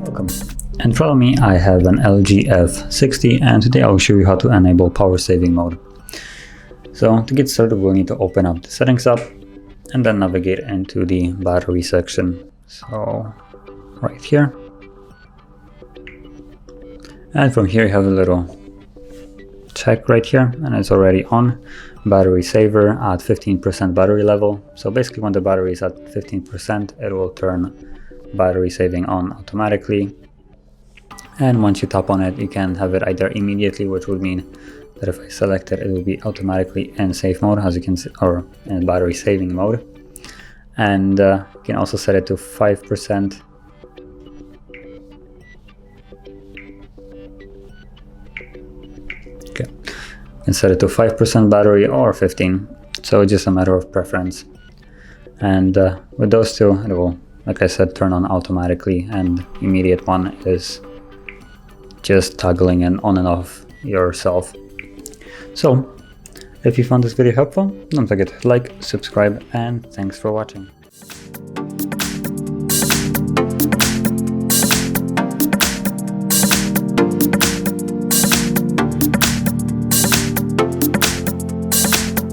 Welcome. In front of me I have an LG F60, and today I'll show you how to enable power saving mode. So to get started, we'll need to open up the settings app and then navigate into the battery section. So right here. And from here you have a little check right here, and it's already on. Battery saver at 15% battery level. So basically when the battery is at 15%, it will turn battery saving on automatically. And once you tap on it, you can have it either immediately, which would mean that if I select it, it will be automatically in safe mode, as you can see, or in battery saving mode. And you can also set it to 5%. Okay, you can set it to 5% battery or 15. So it's just a matter of preference. And with those two, it will, like I said, turn on automatically, and immediate one is just toggling it on and off yourself. So if you found this video helpful, don't forget to like, subscribe, and thanks for watching.